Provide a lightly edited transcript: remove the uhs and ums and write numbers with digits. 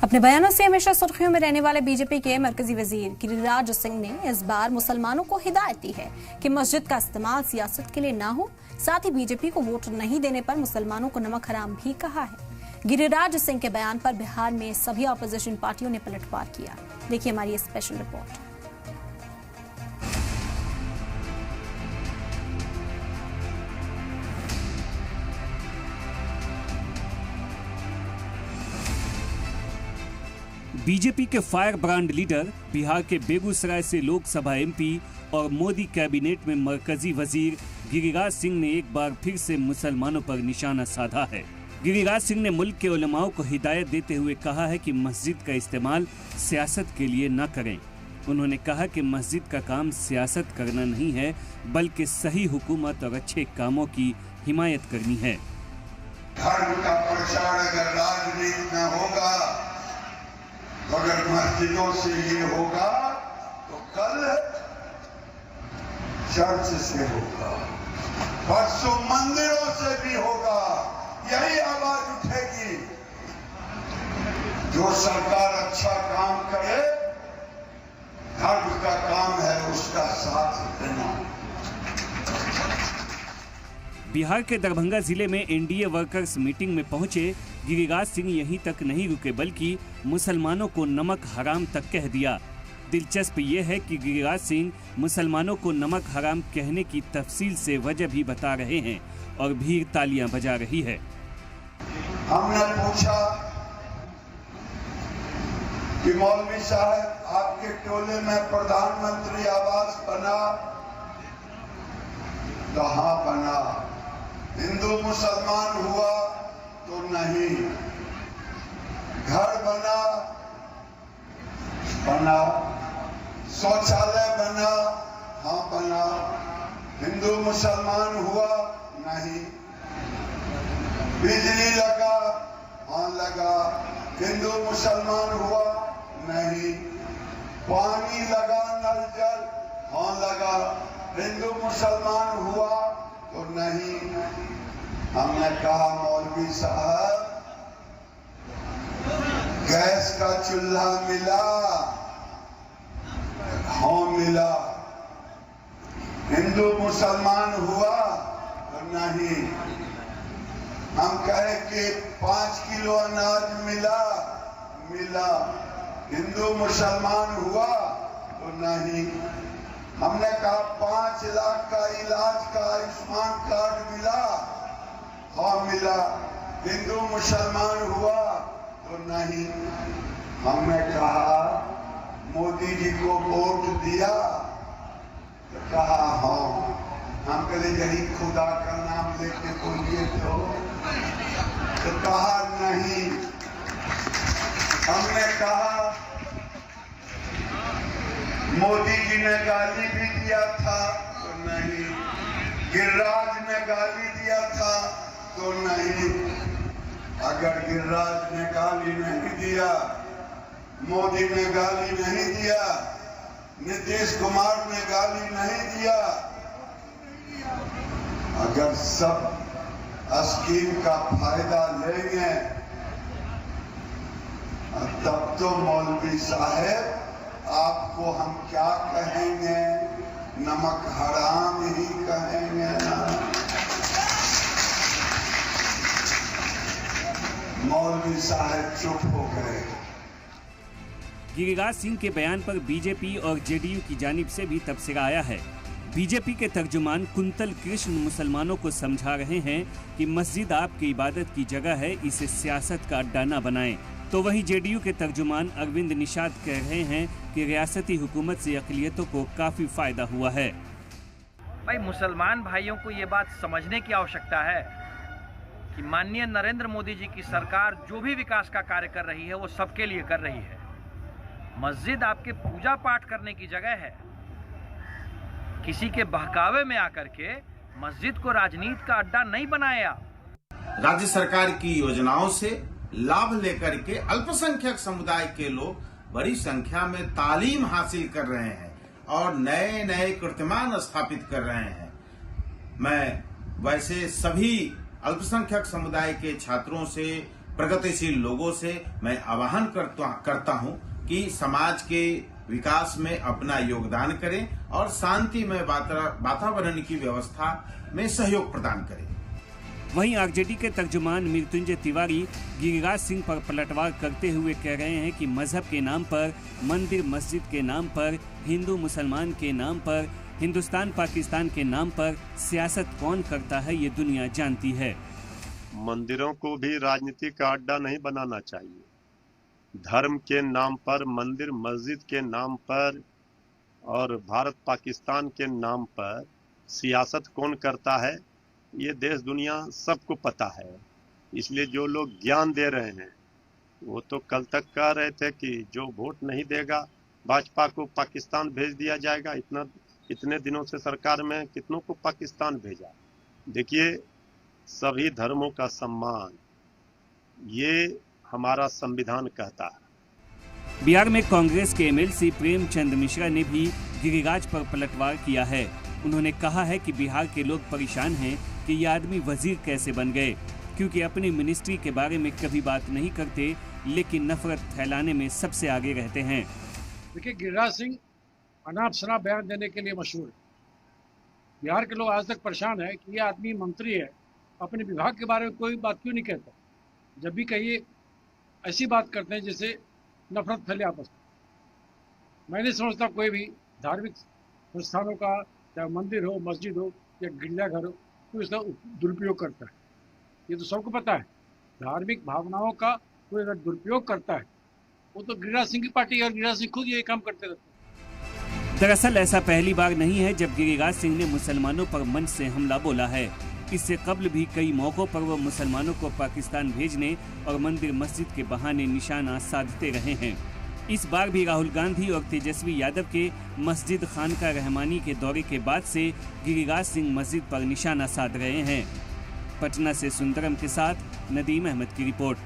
अपने बयानों से हमेशा सुर्खियों में रहने वाले बीजेपी के मरकजी वजीर गिरिराज सिंह ने इस बार मुसलमानों को हिदायत दी है कि मस्जिद का इस्तेमाल सियासत के लिए ना हो। साथ ही बीजेपी को वोट नहीं देने पर मुसलमानों को नमक हराम भी कहा है। गिरिराज सिंह के बयान पर बिहार में सभी अपोजिशन पार्टियों ने पलटवार किया। देखिए हमारी स्पेशल रिपोर्ट। बीजेपी के फायर ब्रांड लीडर, बिहार के बेगूसराय से लोकसभा एमपी और मोदी कैबिनेट में मरकजी वजीर गिरिराज सिंह ने एक बार फिर से मुसलमानों पर निशाना साधा है। गिरिराज सिंह ने मुल्क के उलमाओं को हिदायत देते हुए कहा है कि मस्जिद का इस्तेमाल सियासत के लिए न करें। उन्होंने कहा कि मस्जिद का काम सियासत करना नहीं है, बल्कि सही हुकूमत और अच्छे कामों की हिमायत करनी है। धर्म का प्रचार अगर राजनीति में होगा, अगर मस्जिदों से ये होगा तो कल चर्च से होगा, परसों मंदिरों से भी होगा। यही आवाज उठेगी। जो सरकार अच्छा काम करे, धर्म का काम है उसका साथ देना। बिहार के दरभंगा जिले में एनडीए वर्कर्स मीटिंग में पहुंचे गिरिराज सिंह यहीं तक नहीं रुके, बल्कि मुसलमानों को नमक हराम तक कह दिया। दिलचस्प ये है कि गिरिराज सिंह मुसलमानों को नमक हराम कहने की तफसील से वजह भी बता रहे हैं और भीड़ तालियां बजा रही है। हमने पूछा कि मौलवी साहब, आपके टोले में प्रधानमंत्री आवास बना? तो हाँ बना। हिंदू मुसलमान हुआ तो नहीं। घर बना? बना। शौचालय बना? हाँ बना। हिंदू मुसलमान हुआ? नहीं। बिजली लगा? हाँ लगा। हिंदू मुसलमान हुआ? नहीं। पानी लगा, नल जल? हाँ लगा। हिंदू मुसलमान हुआ तो नहीं। हमने कहा मौलवी साहब, गैस का चूल्हा मिला? हाँ मिला। हिंदू मुसलमान हुआ तो नहीं। हम कहे कि 5 किलो अनाज मिला? मिला। हिंदू मुसलमान हुआ तो नहीं। हमने कहा 5 लाख का इलाज का आयुष्मान कार्ड मिला? हाँ मिला। हिंदू मुसलमान हुआ तो नहीं। हमने कहा मोदी जी को वोट दिया? तो कहा हाँ। हम कहते यही खुदा का नाम लेके बोलिए तो कहा नहीं। हमने कहा मोदी जी ने गाली भी दिया था तो नहीं। गिरिराज ने गाली दिया था तो नहीं। अगर गिरिराज ने गाली नहीं दिया, मोदी ने गाली नहीं दिया, नीतीश कुमार ने गाली नहीं दिया, अगर सब स्कीम का फायदा लेंगे तब तो मौलवी साहब आपको हम क्या कहेंगे? नमक हराम ही कहेंगे ना। मौलवी साहब चुप हो गए। गिरिराज सिंह के बयान पर बीजेपी और जेडीयू की जानिब से भी तबसरा आया है। बीजेपी के तर्जुमान कुंतल कृष्ण मुसलमानों को समझा रहे हैं कि मस्जिद आपकी इबादत की जगह है, इसे सियासत का अड्डा न बनाएं। तो वहीं जेडीयू के तर्जुमान अरविंद निषाद कह रहे हैं कि रियासती हुकूमत से अक़लियतों को काफी फायदा हुआ है। भाई मुसलमान भाइयों को ये बात समझने की आवश्यकता है कि माननीय नरेंद्र मोदी जी की सरकार जो भी विकास का कार्य कर रही है वो सबके लिए कर रही है। मस्जिद आपके पूजा पाठ करने की जगह है। किसी के बहकावे में आकर के मस्जिद को राजनीति का अड्डा नहीं बनाए आप। राज्य सरकार की योजनाओं से लाभ लेकर के अल्पसंख्यक समुदाय के लोग बड़ी संख्या में तालीम हासिल कर रहे हैं और नए नए कीर्तिमान स्थापित कर रहे हैं। मैं वैसे सभी अल्पसंख्यक समुदाय के छात्रों से, प्रगतिशील लोगों से मैं आह्वान करता हूं कि समाज के विकास में अपना योगदान करें और शांतिमय वातावरण की व्यवस्था में सहयोग प्रदान करें। वहीं आरजेडी के तर्जुमान मृत्युंजय तिवारी गिरिराज सिंह पर पलटवार करते हुए कह रहे हैं कि मजहब के नाम पर, मंदिर मस्जिद के नाम पर, हिंदू मुसलमान के नाम पर, हिंदुस्तान पाकिस्तान के नाम पर सियासत कौन करता है ये दुनिया जानती है। मंदिरों को भी राजनीति का अड्डा नहीं बनाना चाहिए। धर्म के नाम पर, मंदिर मस्जिद के नाम पर और भारत पाकिस्तान के नाम पर सियासत कौन करता है ये देश दुनिया सबको पता है। इसलिए जो लोग ज्ञान दे रहे हैं वो तो कल तक कह रहे थे कि जो वोट नहीं देगा भाजपा को पाकिस्तान भेज दिया जाएगा। इतने दिनों से सरकार में कितनों को पाकिस्तान भेजा। देखिए, सभी धर्मों का सम्मान ये हमारा संविधान कहता है। बिहार में कांग्रेस के एमएलसी प्रेमचंद मिश्रा ने भी गिरिराज पर पलटवार किया है। उन्होंने कहा है कि बिहार के लोग परेशान हैं कि ये आदमी वजीर कैसे बन गए, क्योंकि अपनी मिनिस्ट्री के बारे में कभी बात नहीं करते लेकिन नफरत फैलाने में सबसे आगे रहते हैं। देखिए, गिरिराज सिंह अनाप शनाप बयान देने के लिए मशहूर है। बिहार के लोग आज तक परेशान है कि ये आदमी मंत्री है, अपने विभाग के बारे में कोई बात क्यों नहीं कहता। जब भी कहिए ऐसी बात करते हैं जिससे नफरत फैले आपस में। मैं नहीं समझता कोई भी धार्मिक संस्थानों का, चाहे मंदिर हो, मस्जिद हो या गिरजाघर हो, कोई इसका दुरुपयोग करता है। ये तो सबको पता है। धार्मिक भावनाओं का कोई अगर दुरुपयोग करता है वो तो गिरिराज सिंह की पार्टी और गिरिराज सिंह खुद ये काम करते रहते हैं। दरअसल ऐसा पहली बार नहीं है जब गिरिराज सिंह ने मुसलमानों पर मंच से हमला बोला है। इससे कबल भी कई मौकों पर वो मुसलमानों को पाकिस्तान भेजने और मंदिर मस्जिद के बहाने निशाना साधते रहे हैं। इस बार भी राहुल गांधी और तेजस्वी यादव के मस्जिद खानका रहमानी के दौरे के बाद से गिरिराज सिंह मस्जिद पर निशाना साध रहे हैं। पटना से सुंदरम के साथ नदीम अहमद की रिपोर्ट।